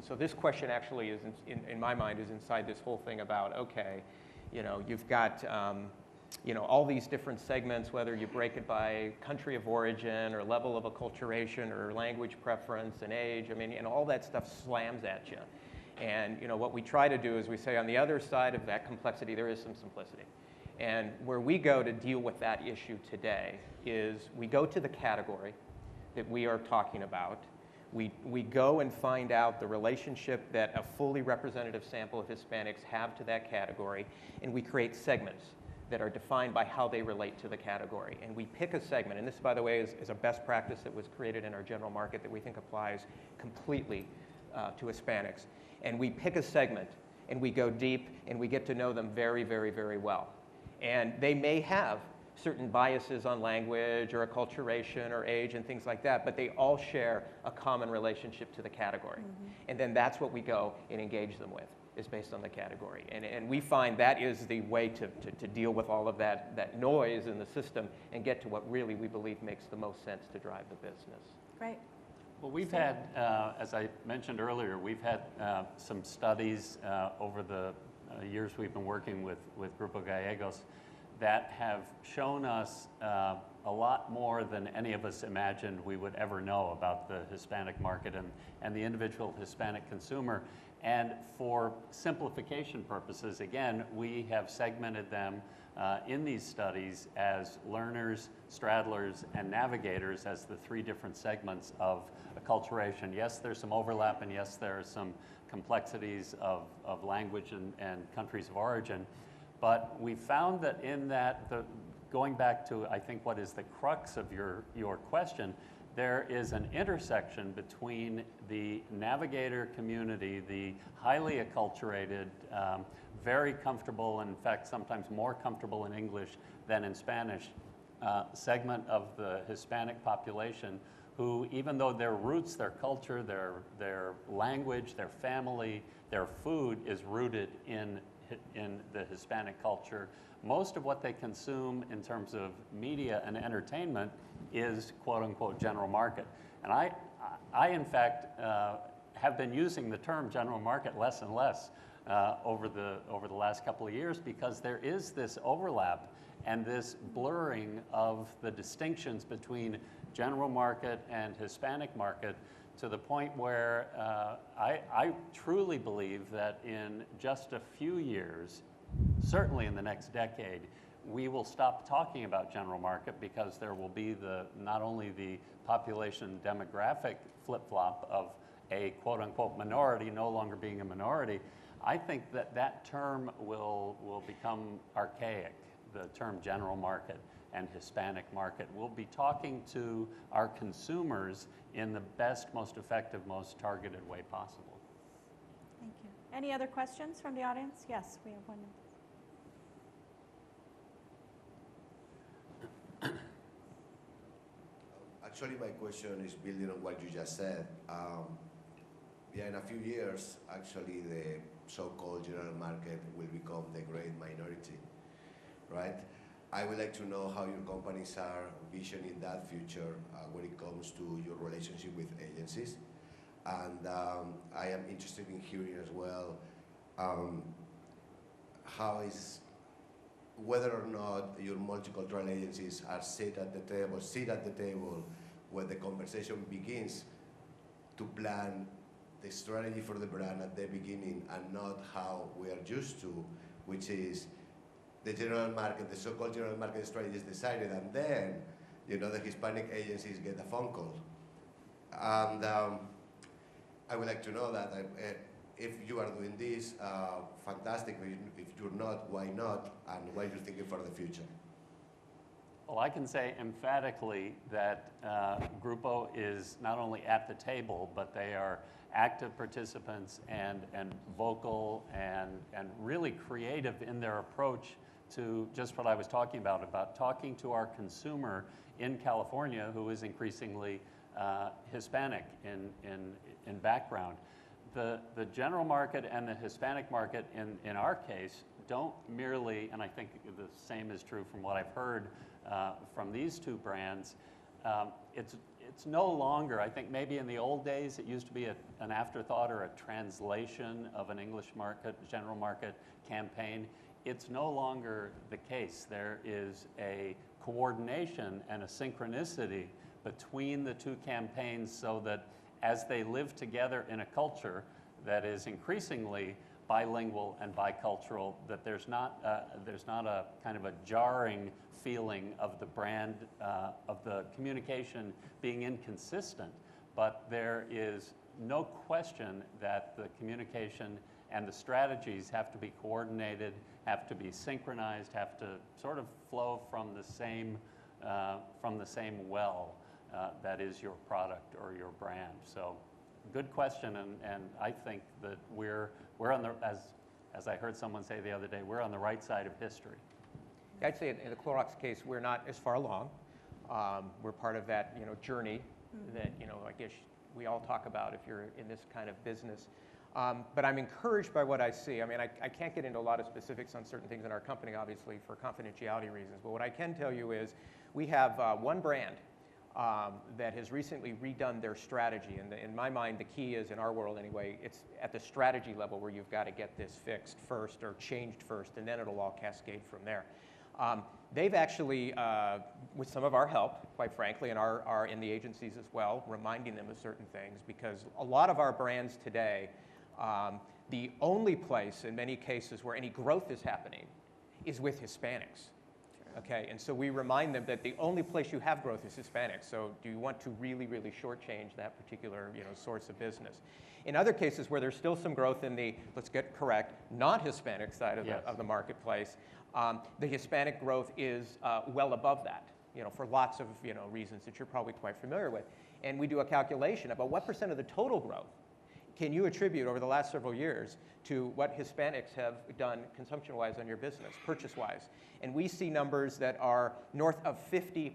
so this question actually is, in my mind, is inside this whole thing about, okay, you've got all these different segments, whether you break it by country of origin or level of acculturation or language preference and age, and all that stuff slams at you. And what we try to do is we say on the other side of that complexity, there is some simplicity. And where we go to deal with that issue today is we go to the category that we are talking about. We go and find out the relationship that a fully representative sample of Hispanics have to that category, and we create segments that are defined by how they relate to the category. And we pick a segment, and this, by the way, is a best practice that was created in our general market that we think applies completely to Hispanics. And we pick a segment, and we go deep, and we get to know them very, very, very well. And they may have certain biases on language or acculturation or age and things like that, but they all share a common relationship to the category. And then that's what we go and engage them with, is based on the category. And we find that is the way to deal with all of that noise in the system and get to what really we believe makes the most sense to drive the business. Great. Well, we've had, as I mentioned earlier, we've had some studies over the years we've been working with Grupo Gallegos that have shown us a lot more than any of us imagined we would ever know about the Hispanic market and the individual Hispanic consumer. And for simplification purposes, again, we have segmented them in these studies as learners, straddlers, and navigators as the three different segments of acculturation. Yes, there's some overlap, and yes, there are some complexities of language and countries of origin. But we found that in that, going back to, I think, what is the crux of your question, there is an intersection between the navigator community, the highly acculturated, very comfortable, in fact, sometimes more comfortable in English than in Spanish, segment of the Hispanic population who, even though their roots, their culture, their language, their family, their food is rooted in the Hispanic culture, most of what they consume in terms of media and entertainment is quote-unquote general market. And I in fact, have been using the term general market less and less over the last couple of years, because there is this overlap and this blurring of the distinctions between general market and Hispanic market, to the point where I truly believe that in just a few years, certainly in the next decade, we will stop talking about general market, because there will be not only the population demographic flip-flop of a quote-unquote minority no longer being a minority. I think that term will become archaic, the term general market and Hispanic market. We'll be talking to our consumers in the best, most effective, most targeted way possible. Thank you. Any other questions from the audience? Yes, we have one. Actually, my question is building on what you just said. Yeah, in a few years, actually, the so-called general market will become the great minority, right? I would like to know how your companies are visioning that future when it comes to your relationship with agencies. And I am interested in hearing as well whether or not your multicultural agencies are sit at the table where the conversation begins to plan the strategy for the brand at the beginning, and not how we are used to, which is the general market, the so-called general market strategy is decided, and then, the Hispanic agencies get a phone call. And I would like to know that if you are doing this, fantastic. If you're not, why not? And what you're thinking for the future? Well, I can say emphatically that Grupo is not only at the table, but they are active participants and vocal and really creative in their approach to just what I was talking about talking to our consumer in California, who is increasingly Hispanic in background. The general market and the Hispanic market, in our case, don't merely, and I think the same is true from what I've heard from these two brands, it's it's no longer, I think maybe in the old days it used to be an afterthought or a translation of an English market, general market campaign. It's no longer the case. There is a coordination and a synchronicity between the two campaigns so that as they live together in a culture that is increasingly bilingual and bicultural, that there's not a kind of a jarring feeling of the brand, of the communication being inconsistent, but there is no question that the communication and the strategies have to be coordinated, have to be synchronized, have to sort of flow from the same well that is your product or your brand. So, good question, and I think that we're on the, as I heard someone say the other day, we're on the right side of history. I'd say in the Clorox case, we're not as far along. We're part of that, journey that, I guess we all talk about if you're in this kind of business. But I'm encouraged by what I see. I mean, I can't get into a lot of specifics on certain things in our company, obviously, for confidentiality reasons. But what I can tell you is we have one brand that has recently redone their strategy. And in my mind, the key is, in our world anyway, it's at the strategy level where you've got to get this fixed first or changed first, and then it'll all cascade from there. They've actually, with some of our help, quite frankly, and our in the agencies as well, reminding them of certain things, because a lot of our brands today, the only place in many cases where any growth is happening is with Hispanics. Okay, and so we remind them that the only place you have growth is Hispanics. So do you want to really, really shortchange that particular, source of business? In other cases where there's still some growth in the, let's get correct, not Hispanic side of, of the marketplace, the Hispanic growth is well above that, for lots of, reasons that you're probably quite familiar with. And we do a calculation about what % of the total growth can you attribute over the last several years to what Hispanics have done consumption-wise on your business, purchase-wise? And we see numbers that are north of 50%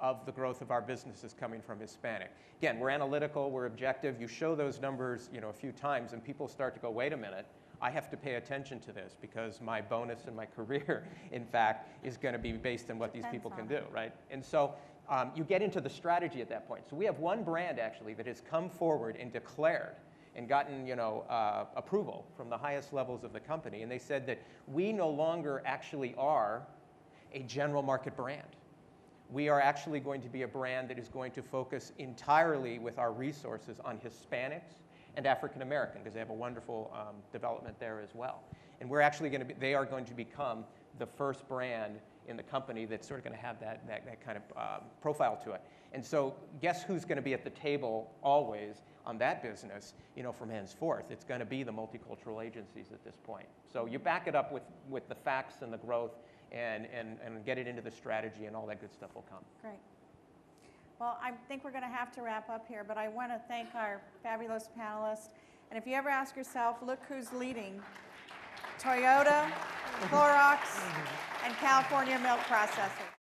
of the growth of our business is coming from Hispanic. Again, we're analytical, we're objective. You show those numbers, a few times, and people start to go, wait a minute, I have to pay attention to this because my bonus in my career, in fact, is going to be based on what these people can do, right? And so you get into the strategy at that point. So we have one brand, actually, that has come forward and declared and gotten, approval from the highest levels of the company. And they said that we no longer actually are a general market brand. We are actually going to be a brand that is going to focus entirely with our resources on Hispanics and African American, because they have a wonderful development there as well. And we're actually going to be, they are going to become the first brand in the company that's sort of going to have that kind of profile to it. And so guess who's going to be at the table always on that business, from henceforth? It's going to be the multicultural agencies at this point. So you back it up with the facts and the growth and get it into the strategy, and all that good stuff will come. Great. Well, I think we're going to have to wrap up here, but I want to thank our fabulous panelists. And if you ever ask yourself, look who's leading, Toyota, Clorox, and California Milk Processing.